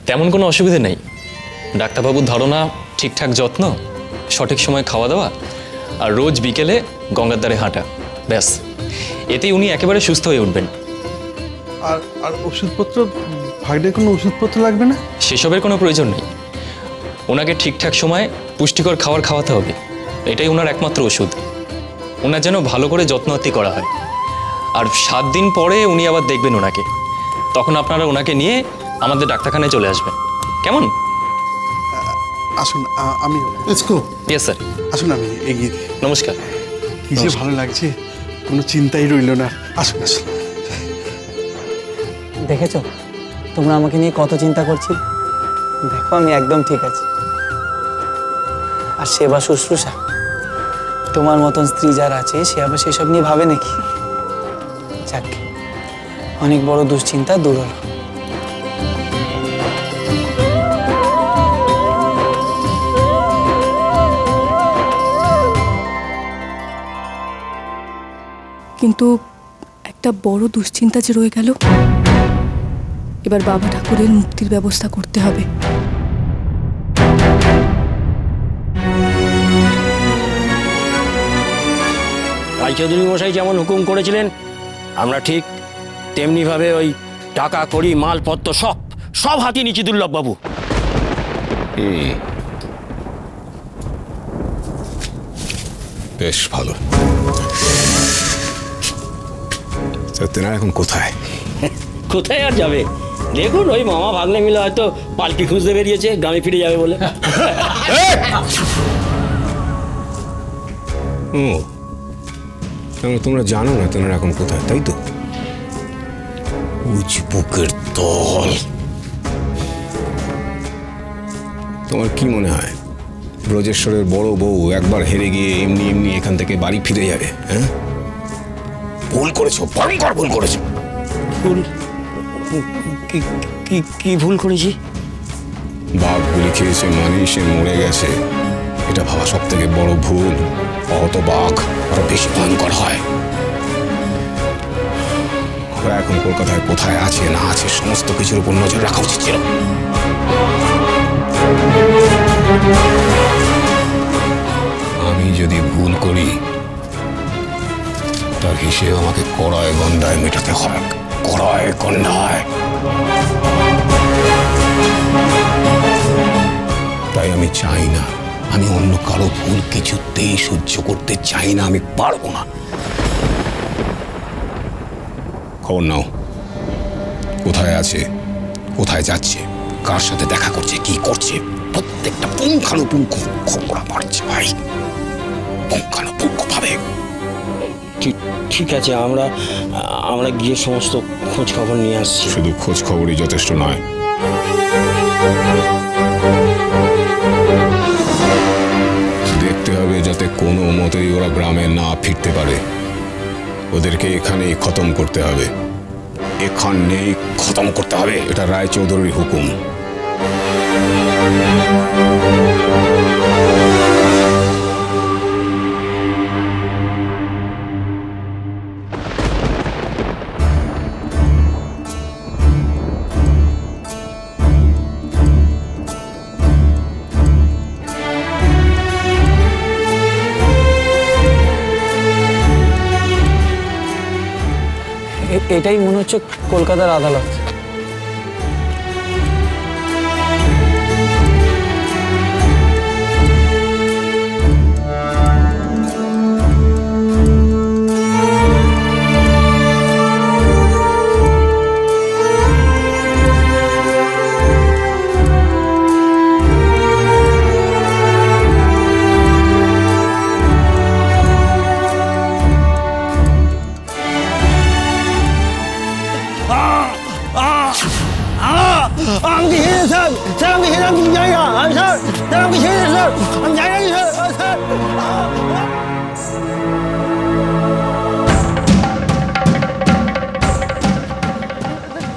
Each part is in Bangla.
তেমন কোনো অসুবিধে নেই। ডাক্তারবাবুর ধারণা ঠিকঠাক যত্ন, সঠিক সময় খাওয়া দাওয়া আর রোজ বিকেলে গঙ্গার ধারে হাঁটা, ব্যাস এতেই উনি একেবারে সুস্থ হয়ে উঠবেন। আর আর ওষুধপত্র, ভাইদের কোনো ওষুধপত্র লাগবে না? সেসবের কোনো প্রয়োজন নেই। ওনাকে ঠিকঠাক সময়ে পুষ্টিকর খাবার খাওয়াতে হবে, এটাই ওনার একমাত্র ওষুধ। ওনার যেন ভালো করে যত্নআত্তি করা হয়। আর 7 দিন পরে উনি আবার দেখবেন ওনাকে, তখন আপনারা ওনাকে নিয়ে আমাদের ডাক্তারখানায় চলে আসবেন, কেমন? আসুন, আমি ইয়েস স্যার। আসুন, আমি এগিয়ে দিই। নমস্কার। কি যে ভালো লাগছে, কোনো চিন্তাই রইল না। আসুন আসুন। দেখেছো তোমরা আমাকে নিয়ে কত চিন্তা করছি, দেখো আমি একদম ঠিক আছি। আর সেবা শুশ্রূষা, তোমার মতন স্ত্রী যার আছে সে আবার সেসব নিয়ে ভাবে নাকি? যাক, অনেক বড় দুশ্চিন্তা দূর হলো। কিন্তু একটা বড় দুশ্চিন্তা যে রয়ে গেল, এবার বাবা ঠাকুরের মুক্তির ব্যবস্থা করতে হবে। রায়চৌধুরী মশাই যেমন হুকুম করেছিলেন, আমরা ঠিক তেমনিভাবে ওই টাকা কড়ি মালপত্র সব হাতিয়ে নিচ্ছি দুর্লভবাবু। বেশ ভালো। তেনারা এখন কোথায়? কোথায় আর যাবে, দেখুন ওই মামা ভাগ্নে মিলে হয়তো পালকি খুঁজতে বেরিয়েছে, গ্রামে ফিরে যাবে বলে। ও, তোমরা জানো না তেনারা এখন কোথায়, তাই তো? উজবুকের দল। তোমার কি মনে হয় ব্রজেশ্বরের বড় বউ একবার হেরে গিয়ে এমনি এমনি এখান থেকে বাড়ি ফিরে যাবে? হ্যাঁ, ভুল করেছো, ভয়ঙ্কর ভুল করেছো। ভুল? কি ভুল করেছি? বাঘ গুলি খেয়েছে মানে সে মরে গেছে, এটা ভাবা সব থেকে বড় ভুল। অত বাঘ আরো বেশি ভয়ঙ্কর হয়। ওরা এখন কলকাতায় কোথায় আছে না আছে সমস্ত কিছুর উপর নজর রাখা উচিত ছিল। আমি যদি ভুল করি তার হিসেবে আমাকে কড়ায় গন্ডায় মেটাতে হয়, কড়ায় গন্ডায়। তাই আমি চাই না, আমি অন্য কারো ভুল কিছুতেই সহ্য করতে চাই না, আমি পারবো না। খবর নাও, কোথায় আছে, কোথায় যাচ্ছে, কার সাথে দেখা করছে, কি করছে, প্রত্যেকটা পুঙ্খানুপুঙ্খ খবর আমার চাই, পুঙ্খানুপুঙ্খ ভাবে। ঠিক আছে, আমরা গিয়ে সমস্ত খোঁজ খবর নিয়ে আসছি। শুধু খোঁজ খবরই যথেষ্ট নয়, দেখতে হবে যাতে কোনো মতেই ওরা গ্রামে না ফিরতে পারে। ওদেরকে এখানেই খতম করতে হবে, এখানেই খতম করতে হবে, এটা রায়চৌধুরীর হুকুম। এটাই মনে হচ্ছে কলকাতার আদালত।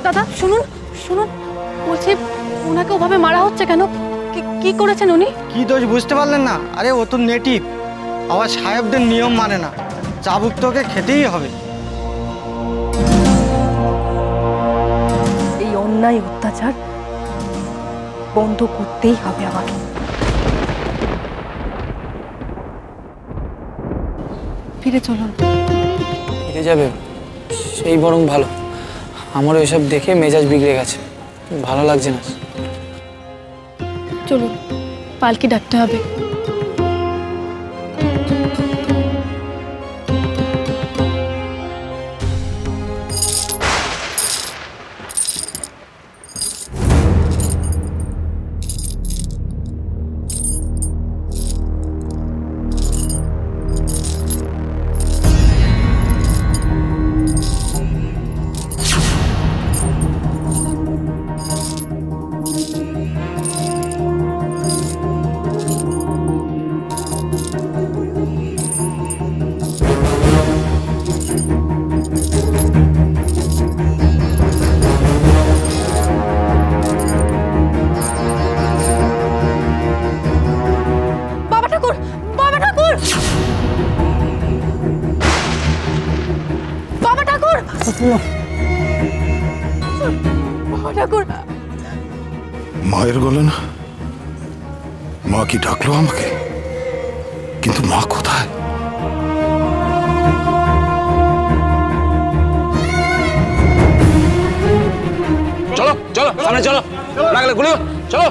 দাদা শুনুন শুনুন, বলছি ওনাকে ওভাবে মারা হচ্ছে কেন? কি করেছেন উনি? কি দোষ বুঝতে পারলেন না? আরে ও তো নেটিভ, আবার সাহেবদের নিয়ম মানে না, চাবুক তোকে খেতেই হবে। এই অন্যায় অত্যাচার বন্ধ করতেই হবে আমাকে। ফিরে চলুন। ফিরে যাবে? সেই বরং ভালো। আমারও এসব দেখে মেজাজ বিগড়ে গেছে, ভালো লাগছে না। চলুন, পালকি ডাকতে হবে। মায়ের গলা না? মা কি ডাকলো আমাকে? কিন্তু মা কোথায়? চলো চলো সামনে চলো, না গেলে গুলি, চলো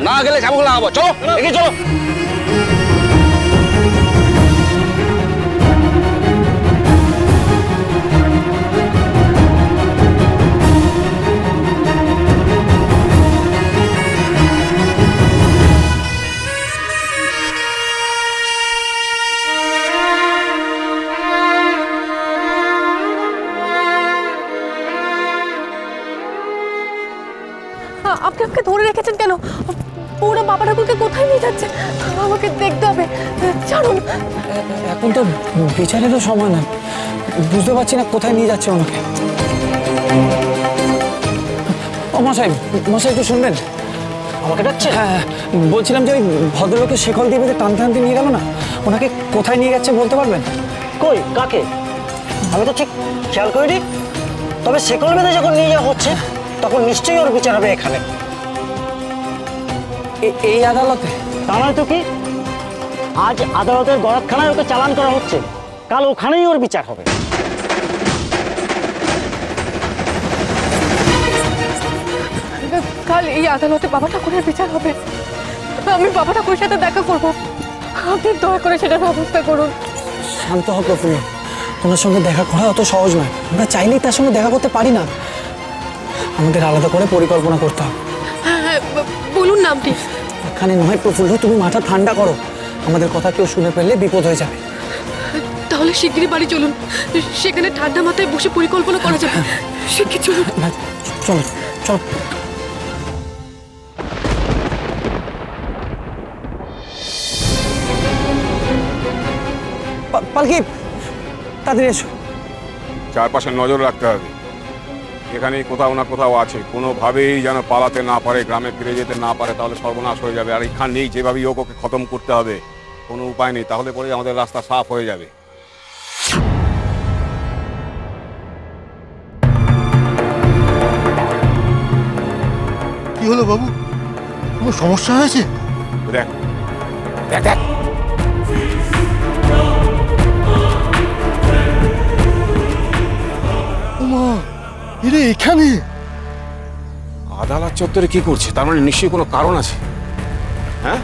না গেলে চাবুক লাগাবো, চলো এগিয়ে চলো। আপনি আমাকে ধরে রেখেছেন কেন? পুরো বাবা ঠাকুরকে কোথায় নিয়ে যাচ্ছে? আমাকে দেখতে হবে, ছাড়ুন। এখন তো বিচারেরও সময় না, বুঝতে পারছি না কোথায় নিয়ে যাচ্ছে ওনাকে। ও মশাই, মশাই একটু শুনবেন? আমাকে ডাকছে? হ্যাঁ, বলছিলাম যে ওই ভদ্রলোকের শেকল দিয়ে বেঁধে টানতে টানতে নিয়ে গেল না, ওনাকে কোথায় নিয়ে যাচ্ছে বলতে পারবেন? কই, কাকে? আমি তো ঠিক খেয়াল করিনি। তবে শেকল বেঁধে যখন নিয়ে যাওয়া হচ্ছে তখন নিশ্চয়ই ওর বিচার হবে এখানে। এই আদালতে? তা নয় তো কি, আজ আদালতের গড়াতখানায় ওকে চালান করা হচ্ছে, কাল ওখানেই ওর বিচার হবে। কাল এই আদালতে বাবা ঠাকুরের বিচার হবে। আমি বাবা ঠাকুরের সাথে দেখা করব, আপনি দয়া করে সেটার ব্যবস্থা করুন। শান্ত হ প্রফুল্ল, ওনার সঙ্গে দেখা করা অত সহজ নয়। আমরা চাইলেই তার সঙ্গে দেখা করতে পারি না, আমাদের আলাদা করে পরিকল্পনা করতে হবে। হ্যাঁ, বলুন নামটি। এখানে নয় প্রফুল্ল, তুমি মাথা ঠান্ডা করো, আমাদের কথা কেউ শুনে ফেললে বিপদ হয়ে যাবে। তাহলে শিগগিরই বাড়ি চলুন, সেখানে ঠান্ডা মাথায় বসে পরিকল্পনা করা যাবে। শিগগির চলুন। চলো চলো। পালকি, তাড়াতাড়ি এসো। চারপাশে নজর রাখতে হবে, এখানে কোথাও না কোথাও আছে, কোনোভাবেই যেন পালাতে না পারে, গ্রামে ফিরে যেতে না পারে, তাহলে সর্বনাশ হয়ে যাবে। আর এখানেই যেভাবেই হোক ওকে খতম করতে হবে, কোনো উপায় নেই, তাহলে পরে আমাদের রাস্তা সাফ হয়ে যাবে। কি হলো বাবু, কোনো সমস্যা হয়েছে? দেখ দেখ দেখ, মা, এরে এখানে? আদালত চত্বরে কি করছে? তার মানে নিশ্চয়ই কোনো কারণ আছে। হ্যাঁ,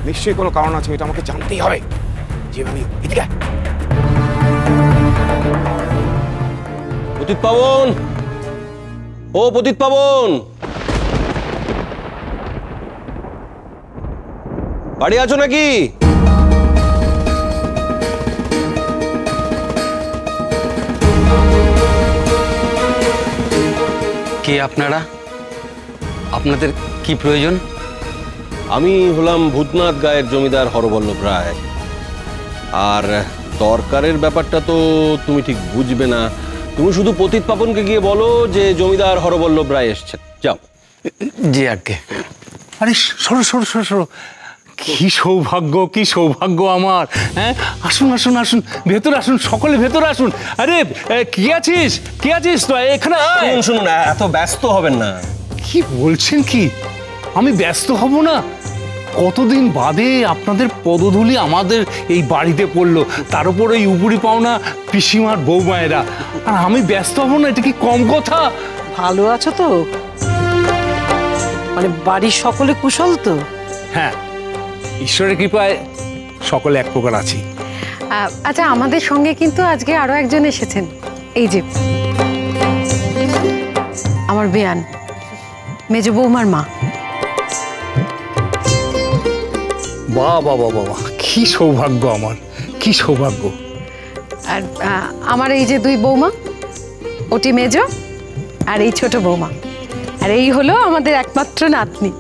নিশ্চয়ই কোনো কারণ আছে, এটা আমাকে জানতেই হবে। যেভাবে এদিকে পতিত পাবন, ও পতিত পাবন, বাড়ি আছো নাকি? কে আপনারা? আপনাদের কি প্রয়োজন? আমি হলাম ভূতনাথ গায়ের জমিদার হরবল্লভ রায়। আর দরকারের ব্যাপারটা তো তুমি ঠিক বুঝবে না, তুমি শুধু পতিত পাবনকে গিয়ে বলো যে জমিদার হরবল্লভ রায় এসছেন, যাও। জি আজ্ঞে। আরে সরো সরো সরো সরো, কি সৌভাগ্য, কি সৌভাগ্য আমার। হ্যাঁ, আসুন আসুন আসুন, ভেতর আসুন, সকলে ভেতর আসুন। আরে কি আছিস, কি আছিস তো এখানে? শুনুন শুনুন, এত ব্যস্ত হবেন না। কি বলছেন কি? আমি ব্যস্ত হব না? কতদিন বাদে আপনাদের পদধূলি আমাদের এই বাড়িতে পড়লো, তার উপর ওই উপরি পাওনা পিসিমার বৌমায়েরা, আর আমি ব্যস্ত হব না? এটা কি কম কথা? ভালো আছো তো? মানে বাড়ির সকলে কুশল তো? হ্যাঁ, ঈশ্বরের কৃপায় সকলে এক প্রকার আছি। আচ্ছা, আমাদের সঙ্গে কিন্তু আজকে আরো একজন এসেছেন। এই যে আমার বেয়ান, মেজ বৌমার মা। বাহ বাহ বাহ বাহ, কি সৌভাগ্য আমার, কি সৌভাগ্য। আর আমার এই যে দুই বৌমা, ওটি মেজ আর এই ছোট বৌমা, আর এই হলো আমাদের একমাত্র নাতনি।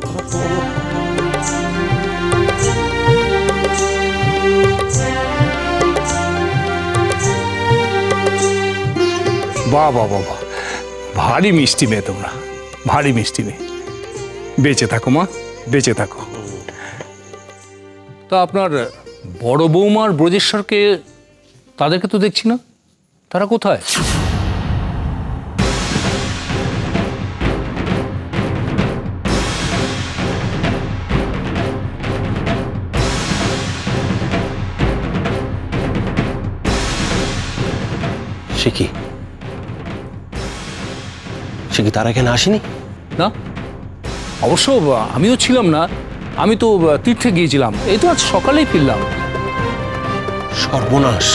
বাহ বাহ বাহ বাহ, ভারী মিষ্টি মেয়ে তোমরা, ভারী মিষ্টি মেয়ে। বেঁচে থাকো মা, বেঁচে থাকো। তা আপনার বড় বৌমার ব্রজেশ্বরকে, তাদেরকে তো দেখছি না, তারা কোথায়? সে কি তারা এখানে আসেনি? না, অবশ্য আমিও ছিলাম না, আমি তো তীর্থে গিয়েছিলাম, এই তো আজ সকালেই ফিরলাম। সর্বনাশ!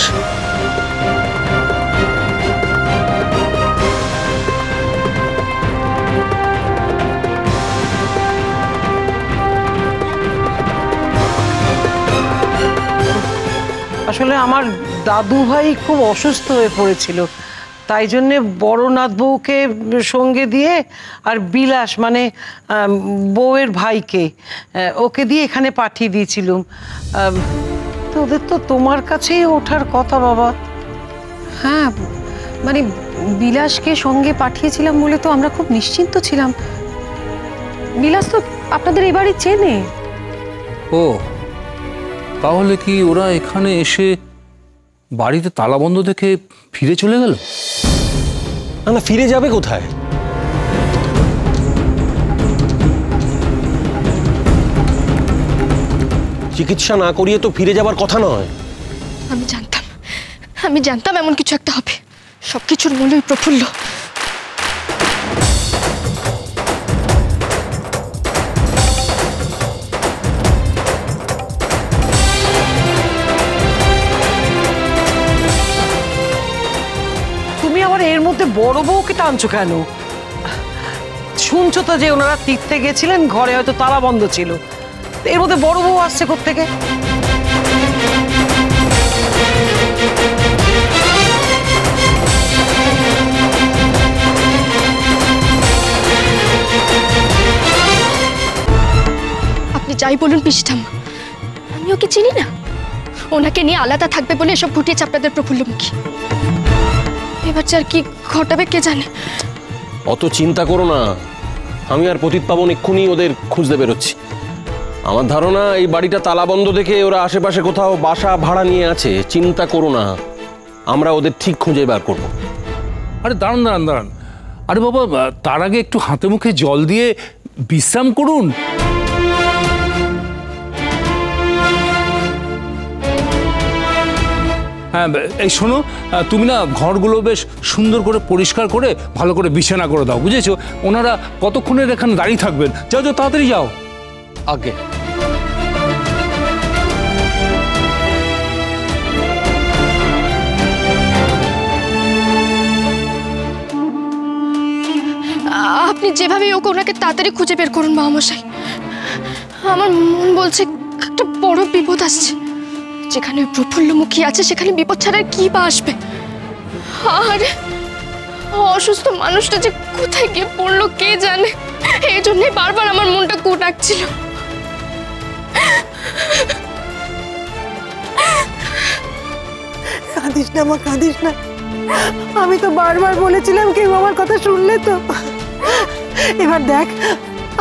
আসলে আমার দাদু ভাই খুব অসুস্থ হয়ে পড়েছিল, তাই জন্যে বড় নাথ বউকে সঙ্গে দিয়ে আর বিলাস মানে বউয়ের ভাইকে ওকে দিয়ে এখানে পাঠিয়ে দিয়েছিলাম। তো ওদের তো তোমার কাছেই ওঠার কথা বাবা। হ্যাঁ, মানে বিলাসকে সঙ্গে পাঠিয়েছিলাম বলে তো আমরা খুব নিশ্চিন্ত ছিলাম। বিলাস তো আপনাদের এই বাড়ি চেনে। ও, তাহলে কি ওরা এখানে এসে বাড়িতে তালাবন্ধ দেখে ফিরে চলে গেল? না, ফিরে যাবে কোথায়? চিকিৎসা না করিয়ে তো ফিরে যাবার কথা নয়। আমি জানতাম এমন কিছু একটা হবে। সবকিছুর মূলই প্রফুল্ল। তুমি আবার এর মধ্যে বড় বউকে টানছো কেন? শুনছো তো যে ওনারা তীর্থে গেছিলেন, ঘরে হয়তো তালা বন্ধ ছিল, এর মধ্যে বড় বউ আসছে কোত্থেকে? আপনি যাই বলুন পিসি ঠাম্মা, আমি ওকে চিনি না। ওনাকে নিয়ে আলাদা থাকবে বলে এসব ঘটিয়েছে আপনাদের প্রফুল্লমুখী। এবার আর কি ঘটাবে কে জানে। অত চিন্তা করো না, আমি আর পতিত পাবন এক্ষুনি ওদের খুঁজতে বেরোচ্ছি। আমার ধারণা এই বাড়িটা তালাবন্ধ দেখে ওরা আশেপাশে কোথাও বাসা ভাড়া নিয়ে আছে। চিন্তা করো না, আমরা ওদের ঠিক খুঁজে বার করব। আরে দাঁড়ান দাঁড়ান দাঁড়ান, আরে বাবা, তার আগে একটু হাতে মুখে জল দিয়ে বিশ্রাম করুন। হ্যাঁ, এই শোনো, তুমি না ঘরগুলো বেশ সুন্দর করে পরিষ্কার করে ভালো করে বিছানা করে দাও, বুঝেছো? ওনারা কতক্ষণের এখানে দাঁড়িয়ে থাকবেন? যাও যাও, তাড়াতাড়ি যাও। আগে আপনি যেভাবে ওনাকে তাড়াতাড়ি খুঁজে বের করুন মহামশাই। আমার মন বলছে একটা বড় বিপদ আসছে। যেখানে প্রফুল্লমুখী আছে সেখানে বিপদ ছাড়া কি বা আসবে। আর অসুস্থ মানুষটা যে কোথায় গিয়ে পড়লো কে জানে। এই জন্যই বারবার আমার মনটা কু ডাকছিল। কাঁদিস না মা, কাঁদিস না। আমি তো বারবার বলেছিলাম কেউ আমার কথা শুনলে তো। এবার দেখ,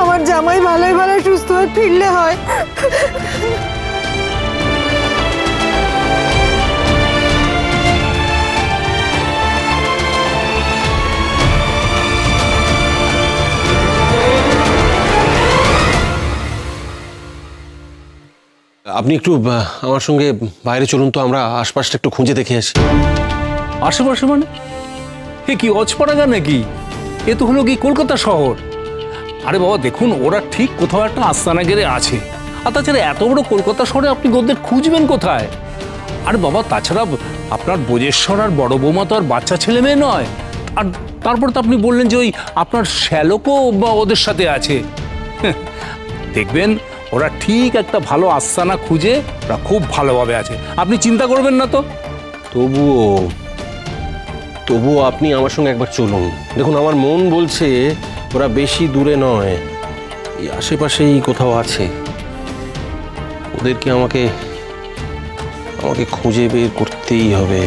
আমার জামাই ভালোই ভালো সুস্থ হয়ে ফিরলে হয়। আপনি একটু আমার সঙ্গে বাইরে চলুন তো, আমরা আশপাশটা একটু খুঁজে দেখে আসি। আশেপাশে মানে এ কি অজপাড়াগা নাকি? এ তো হলো কি কলকাতা শহর। আরে বাবা দেখুন, ওরা ঠিক কোথাও একটা আস্তানা গেড়ে আছে। আর তাছাড়া এত বড় কলকাতা শহরে আপনি ওদের খুঁজবেন কোথায়? আরে বাবা তাছাড়া আপনার বোজেশ্বর আর বড় বৌমা তো আর বাচ্চা ছেলে মেয়ে নয়। আর তারপর তো আপনি বললেন যে ওই আপনার শ্যালকও বা ওদের সাথে আছে। দেখবেন ওরা ঠিক একটা ভালো আস্তানা খুঁজে ওরা খুব ভালোভাবে আছে, আপনি চিন্তা করবেন না তো। তবুও আপনি আমার সঙ্গে একবার চলুন। দেখুন আমার মন বলছে ওরা বেশি দূরে নয়, এই আশেপাশেই কোথাও আছে। ওদেরকে আমাকে খুঁজে বের করতেই হবে।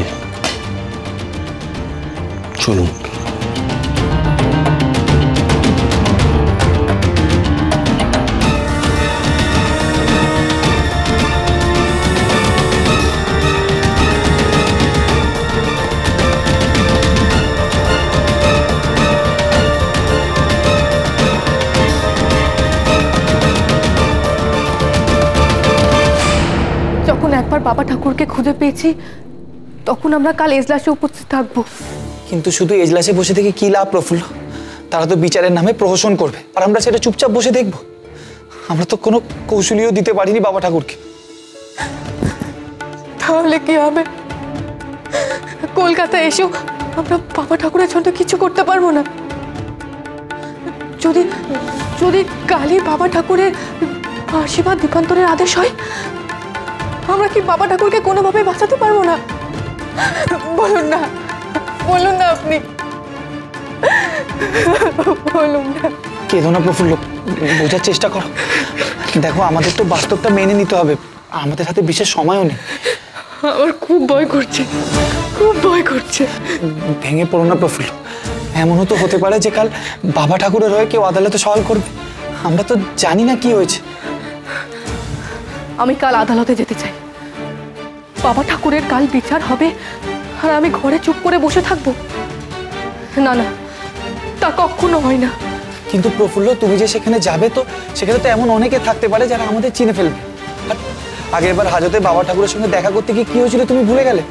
চলুন। যখন একবার বাবা ঠাকুরকে খুঁজে পেয়েছি তখন আমরা কাল এজলাসে উপস্থিত থাকবো। কিন্তু শুধু এজলাসে বসে থেকে কি লাভ প্রফুল্ল? তারা তো বিচারের নামে প্রহসন করবে, আর আমরা সেটা চুপচাপ বসে দেখব। আমরা তো কোনো কৌশলীও দিতে পারিনি বাবা ঠাকুরকে। তাহলে কি হবে? কলকাতায় এসেও আমরা বাবা ঠাকুরের জন্য কিছু করতে পারবো না। যদি যদি কালই বাবা ঠাকুরের আশীর্বাদ দীপান্তরের আদেশ হয়, আমরা কি বাবা ঠাকুরকে কোনোভাবে বাঁচাতে পারবো না? বলুন না, বলুন না আপনি, বলুন না। কেঁদো না প্রফুল্ল, বোঝার চেষ্টা করো। দেখো আমাদের তো বাস্তবটা মেনে নিতে হবে, আমাদের হাতে বিশেষ সময়ও নেই। আমার খুব ভয় করছে, খুব ভয় করছে। ভেঙে পড়ো না প্রফুল্ল, এমনও তো হতে পারে যে কাল বাবা ঠাকুরের হয়ে কেউ আদালতে সওয়াল করবে। আমরা তো জানি না কি হয়েছে। আমি কাল আদালতে যেতে চাই। বাবা ঠাকুরের কাল বিচার হবে আর আমি ঘরে চুপ করে বসে থাকবো? না না, তা কখনো হয় না। কিন্তু প্রফুল্ল তুমি যে সেখানে যাবে, তো সেখানে তো এমন অনেকে থাকতে পারে যারা আমাদের চিনে ফেলবে। আর আগের বার হাজতে বাবা ঠাকুরের সঙ্গে দেখা করতে গিয়ে কি হয়েছিল তুমি ভুলে গেলে?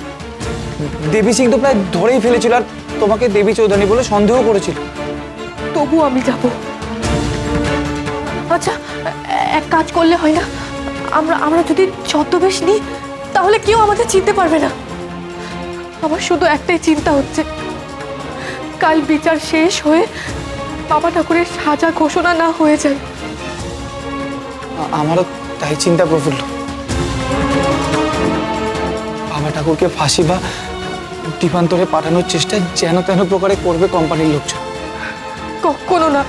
দেবী সিং তো প্রায় ধরেই ফেলেছিল, আর তোমাকে দেবী চৌধুরী বলে সন্দেহ করেছিল। তবু আমি যাব। আচ্ছা এক কাজ করলে হয় না? আমরা যদি ছদ্মবেশ নিই তাহলে কেউ আমাদের চিনতে পারবে না। আমার শুধু একটাই চিন্তা হচ্ছে, কাল বিচার শেষ হয়ে বাবা ঠাকুরের সাজা ঘোষণা না হয়ে যায়। আমারও তাই চিন্তা প্রফুল্ল। বাবা ঠাকুরকে ফাঁসি বা দীপান্তরে পাঠানোর চেষ্টা যেন তেন প্রকারে করবে কোম্পানির লোকজন। কখনো না,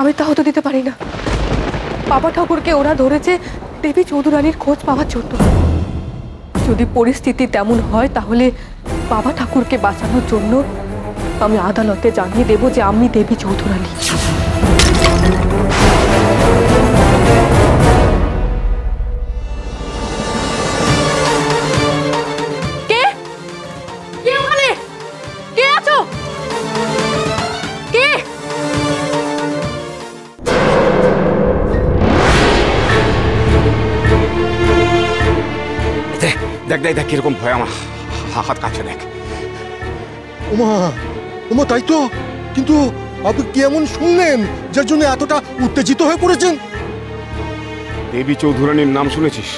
আমি তা হতে দিতে পারি না। বাবা ঠাকুরকে ওরা ধরেছে দেবী চৌধুরানীর খোঁজ পাওয়ার জন্য। যদি পরিস্থিতি তেমন হয় তাহলে বাবা ঠাকুরকে বাঁচানোর জন্য আমি আদালতে জানিয়ে দেব যে আমি দেবী চৌধুরানী। কে কে ওখানে? কে আছো? কে? দেখ দেখ দেখ কিরকম ভয়, আমার হাত কাছে দেখ। ওমা ওমা, তাই তো। কিন্তু আপনি কি এমন শুনলেন যার জন্য এতটা উত্তেজিত হয়ে পড়েছেন? দেবী চৌধুরানীর নাম শুনেছিস?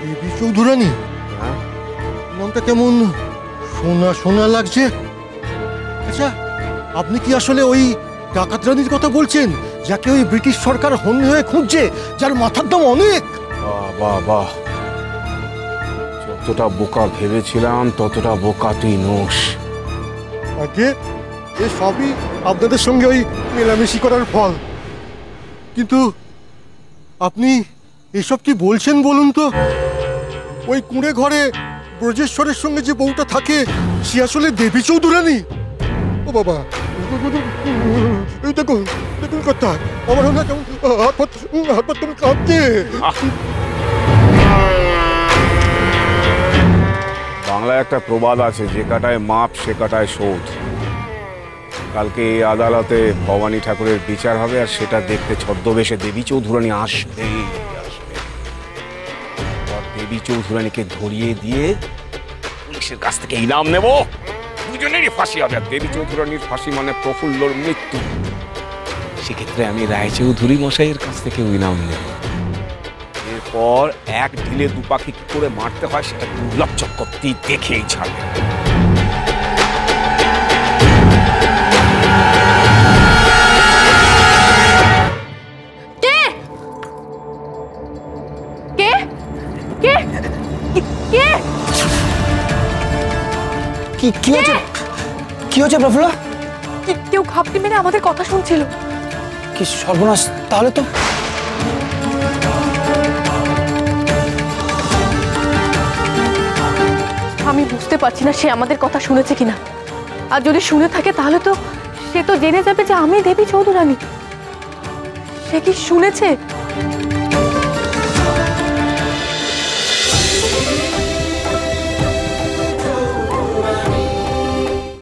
দেবী চৌধুরানী? নামটা কেমন শোনা শোনা লাগছে। আচ্ছা, আপনি কি আসলে ওই ডাকাত রানীর কথা বলছেন, যাকে ওই ব্রিটিশ সরকার হন্যে হয়ে খুঁজছে, যার মাথার দাম অনেক? বাহ বাহ বাহ, যতটা বোকা ভেবেছিলাম ততটা বোকা তুই নোস। আগে এ সবই আপনাদের সঙ্গে ওই মেলামেশি করার ফল। কিন্তু আপনি এসব কি বলছেন বলুন তো? ওই কুঁড়ে ঘরে ব্রজেশ্বরের সঙ্গে যে বউটা থাকে সে আসলে দেবী চৌধুরানী? ও বাবা, দেখুন দেখুন কথা, আমার না কেমন হাত তুমি কাঁপছে। বাংলায় একটা প্রবাদ আছে, যে কাটায় মাপ সে কাটায় শোধ। কালকে এই আদালতে ভবানী ঠাকুরের বিচার হবে, আর সেটা দেখতে ছদ্মবেশে দেবী চৌধুরানী আসবে। দেবী চৌধুরানীকে ধরিয়ে দিয়ে পুলিশের কাছ থেকে ইনাম নেব, দুজনেরই ফাঁসি হবে। আর দেবী চৌধুরানীর ফাঁসি মানে প্রফুল্লর মৃত্যু। সেক্ষেত্রে আমি রায়চৌধুরী মশাইয়ের কাছ থেকে ইনাম নেব। এরপর এক ঢিলে দু পাখি কি করে মারতে হয় সেটা দুর্লভ চক্রবর্তী দেখেই ছাড়বে। কি হচ্ছে প্রফুল্ল? কেউ ঘাপটি মেরে আমাদের কথা শুনছিল। কি সর্বনাশ! তাহলে তো আমি বুঝতে পারছি না সে আমাদের কথা শুনেছে কিনা। আর যদি শুনে থাকে তাহলে তো সে তো জেনে যাবে যে আমি দেবী চৌধুরানী। সে কি শুনেছে?